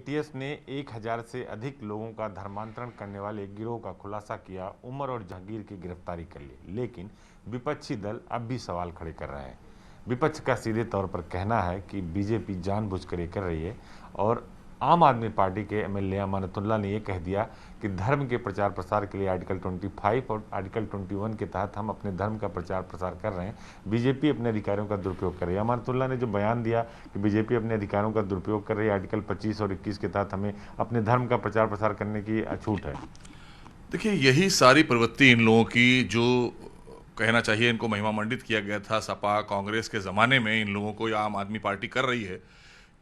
ATS ने 1000 से अधिक लोगों का धर्मांतरण करने वाले एक गिरोह का खुलासा किया। उमर और जहांगीर की गिरफ्तारी कर ली, लेकिन विपक्षी दल अब भी सवाल खड़े कर रहे हैं। विपक्ष का सीधे तौर पर कहना है कि बीजेपी जानबूझकर ये कर रही है और आम आदमी पार्टी के एमएलए अमानतुल्लाह ने यह कह दिया कि धर्म के प्रचार प्रसार के लिए आर्टिकल 25 और आर्टिकल 21 के तहत हम अपने धर्म का प्रचार प्रसार कर रहे हैं। बीजेपी अपने अधिकारों का दुरुपयोग कर रही है। अमानतुल्लाह ने जो बयान दिया कि बीजेपी अपने अधिकारों का दुरुपयोग कर रही है, आर्टिकल 25 और 21 के तहत हमें अपने धर्म का प्रचार प्रसार करने की छूट है। देखिए, यही सारी प्रवृत्ति इन लोगों की, जो कहना चाहिए इनको महिमा मंडित किया गया था सपा कांग्रेस के ज़माने में, इन लोगों को या आम आदमी पार्टी कर रही है।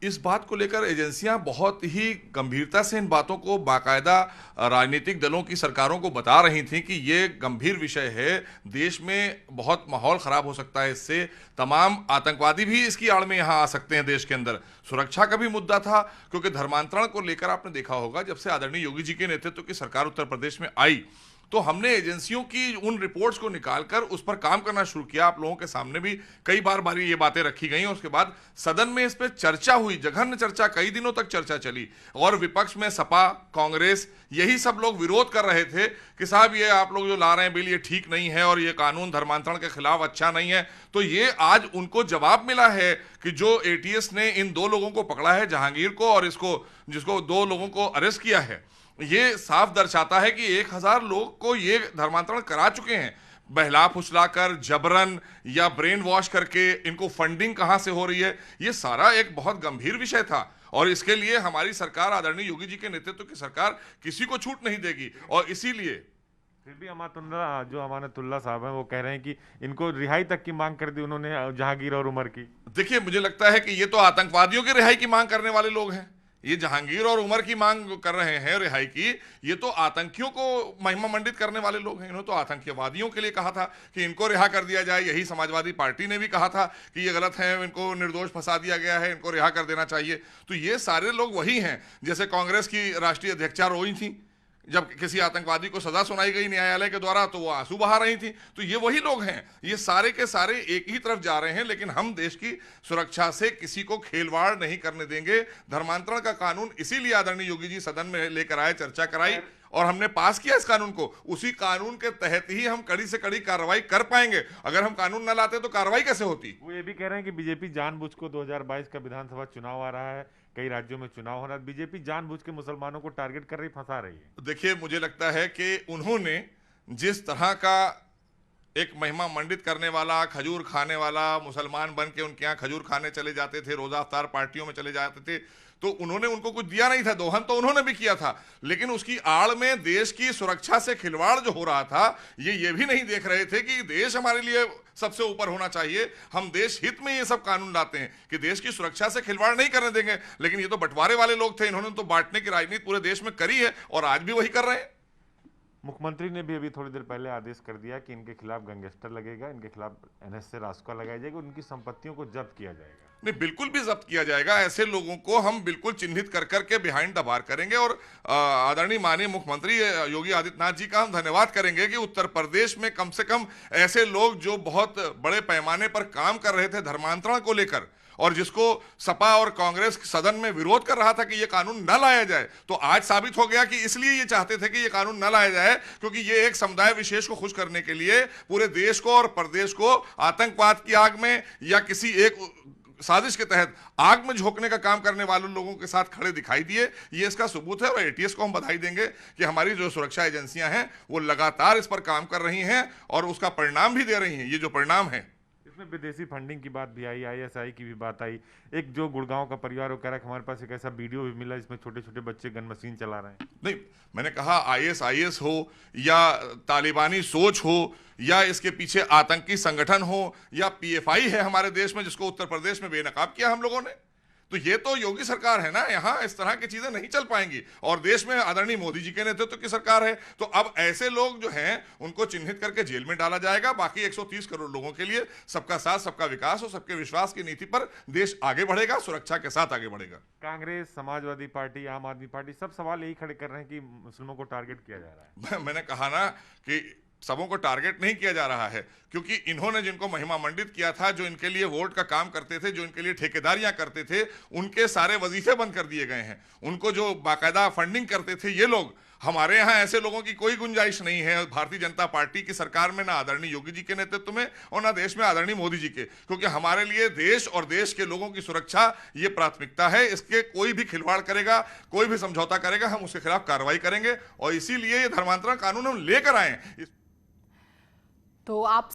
इस बात को लेकर एजेंसियां बहुत ही गंभीरता से इन बातों को बाकायदा राजनीतिक दलों की सरकारों को बता रही थी कि ये गंभीर विषय है, देश में बहुत माहौल ख़राब हो सकता है इससे, तमाम आतंकवादी भी इसकी आड़ में यहाँ आ सकते हैं देश के अंदर। सुरक्षा का भी मुद्दा था, क्योंकि धर्मांतरण को लेकर आपने देखा होगा, जब से आदरणीय योगी जी के नेतृत्व की सरकार उत्तर प्रदेश में आई तो हमने एजेंसियों की उन रिपोर्ट्स को निकालकर उस पर काम करना शुरू किया। आप लोगों के सामने भी कई बार ये बातें रखी गई और उसके बाद सदन में इस पर चर्चा हुई, जघन्य चर्चा, कई दिनों तक चर्चा चली और विपक्ष में सपा कांग्रेस यही सब लोग विरोध कर रहे थे कि साहब ये आप लोग जो ला रहे हैं बिल, ये ठीक नहीं है और ये कानून धर्मांतरण के खिलाफ अच्छा नहीं है। तो ये आज उनको जवाब मिला है कि जो एटीएस ने इन दो लोगों को पकड़ा है, जहांगीर को और इसको जिसको दो लोगों को अरेस्ट किया है, ये साफ दर्शाता है कि 1000 लोग को ये धर्मांतरण करा चुके हैं, बहला फुसलाकर, जबरन या ब्रेन वॉश करके। इनको फंडिंग कहां से हो रही है, ये सारा एक बहुत गंभीर विषय था और इसके लिए हमारी सरकार, आदरणीय योगी जी के नेतृत्व की सरकार, किसी को छूट नहीं देगी। और इसीलिए फिर भी अमानतुल्लाह साहब हैं, वो कह रहे हैं कि इनको रिहाई तक की मांग कर दी उन्होंने, जहांगीर और उमर की। देखिए, मुझे लगता है कि ये तो आतंकवादियों की रिहाई की मांग करने वाले लोग हैं। ये जहांगीर और उमर की मांग कर रहे हैं रिहाई की, ये तो आतंकियों को महिमा मंडित करने वाले लोग हैं। इन्होंने तो आतंकवादियों के लिए कहा था कि इनको रिहा कर दिया जाए। यही समाजवादी पार्टी ने भी कहा था कि ये गलत है, इनको निर्दोष फंसा दिया गया है, इनको रिहा कर देना चाहिए। तो ये सारे लोग वही हैं, जैसे कांग्रेस की राष्ट्रीय अध्यक्षा रोई थी, जब किसी आतंकवादी को सजा सुनाई गई न्यायालय के द्वारा तो वो आंसू बहा रही थी। तो ये वही लोग हैं, ये सारे के सारे एक ही तरफ जा रहे हैं। लेकिन हम देश की सुरक्षा से किसी को खेलवाड़ नहीं करने देंगे। धर्मांतरण का कानून इसीलिए आदरणीय योगी जी सदन में लेकर आए, चर्चा कराई और हमने पास किया इस कानून को। उसी कानून के तहत ही हम कड़ी से कड़ी कार्रवाई कर पाएंगे। अगर हम कानून न लाते तो कार्रवाई कैसे होती। वो ये भी कह रहे हैं कि बीजेपी जानबूझ को 2022 का विधानसभा चुनाव आ रहा है, कई राज्यों में चुनाव हो रहा है, बीजेपी जानबूझ के मुसलमानों को टारगेट कर रही, फंसा रही है। देखिए, मुझे लगता है कि उन्होंने जिस तरह का एक महिमा मंडित करने वाला, खजूर खाने वाला, मुसलमान बन के उनके यहाँ खजूर खाने चले जाते थे, रोजा अफ्तार पार्टियों में चले जाते थे, तो उन्होंने उनको कुछ दिया नहीं था। दोहन तो उन्होंने भी किया था, लेकिन उसकी आड़ में देश की सुरक्षा से खिलवाड़ जो हो रहा था, ये भी नहीं देख रहे थे कि देश हमारे लिए सबसे ऊपर होना चाहिए। हम देश हित में ये सब कानून लाते हैं कि देश की सुरक्षा से खिलवाड़ नहीं करने देंगे। लेकिन ये तो बंटवारे वाले लोग थे, इन्होंने तो बांटने की राजनीति पूरे देश में करी है और आज भी वही कर रहे हैं। मुख्यमंत्री ने भी अभी थोड़ी देर पहले आदेश कर दिया कि इनके खिलाफ गैंगस्टर लगेगा, इनके खिलाफ एनएस से रासुका लगाई जाएगी, उनकी संपत्तियों को जब्त किया जाएगा। नहीं, बिल्कुल भी जब्त किया जाएगा। ऐसे लोगों को हम बिल्कुल चिन्हित कर करके बिहाइंड द बार करेंगे और आदरणीय माननीय मुख्यमंत्री योगी आदित्यनाथ जी का हम धन्यवाद करेंगे कि उत्तर प्रदेश में कम से कम ऐसे लोग जो बहुत बड़े पैमाने पर काम कर रहे थे धर्मांतरण को लेकर और जिसको सपा और कांग्रेस सदन में विरोध कर रहा था कि यह कानून न लाया जाए, तो आज साबित हो गया कि इसलिए ये चाहते थे कि यह कानून न लाया जाए, क्योंकि ये एक समुदाय विशेष को खुश करने के लिए पूरे देश को और प्रदेश को आतंकवाद की आग में या किसी एक साजिश के तहत आग में झोंकने का काम करने वाले लोगों के साथ खड़े दिखाई दिए। ये इसका सबूत है और एटीएस को हम बधाई देंगे कि हमारी जो सुरक्षा एजेंसियां हैं वो लगातार इस पर काम कर रही हैं और उसका परिणाम भी दे रही हैं। ये जो परिणाम है, इसमें विदेशी फंडिंग की बात भी आई, आईएसआई की भी बात आई। एक जो गुड़गांव का परिवार वो कह रहा है कि हमारे पास एक ऐसा वीडियो भी मिला जिसमें छोटे छोटे बच्चे गन मशीन चला रहे हैं। नहीं, मैंने कहा आईएस हो या तालिबानी सोच हो या इसके पीछे आतंकी संगठन हो या पीएफआई है हमारे देश में, जिसको उत्तर प्रदेश में बेनकाब किया हम लोगों ने, तो ये तो योगी सरकार है ना, यहाँ इस तरह की चीजें नहीं चल पाएंगी। और देश में आदरणीय मोदी जी के नेतृत्व की सरकार है, तो अब ऐसे लोग जो हैं उनको चिन्हित करके जेल में डाला जाएगा। बाकी 130 करोड़ लोगों के लिए सबका साथ, सबका विकास और सबके विश्वास की नीति पर देश आगे बढ़ेगा, सुरक्षा के साथ आगे बढ़ेगा। कांग्रेस, समाजवादी पार्टी, आम आदमी पार्टी सब सवाल यही खड़े कर रहे हैं कि मुस्लिमों को टारगेट किया जा रहा है। मैंने कहा ना कि सबों को टारगेट नहीं किया जा रहा है, क्योंकि इन्होंने जिनको महिमा मंडित किया था, जो इनके लिए वोट का काम करते थे, जो इनके लिए ठेकेदारियां करते थे, उनके सारे वजीफे बंद कर दिए गए हैं। उनको जो बाकायदा फंडिंग करते थे ये लोग, हमारे यहाँ ऐसे लोगों की कोई गुंजाइश नहीं है भारतीय जनता पार्टी की सरकार में, ना आदरणीय योगी जी के नेतृत्व में और ना देश में आदरणीय मोदी जी के, क्योंकि हमारे लिए देश और देश के लोगों की सुरक्षा ये प्राथमिकता है। इसके कोई भी खिलवाड़ करेगा, कोई भी समझौता करेगा, हम उसके खिलाफ कार्रवाई करेंगे और इसीलिए ये धर्मांतरण कानून हम लेकर आए। तो आप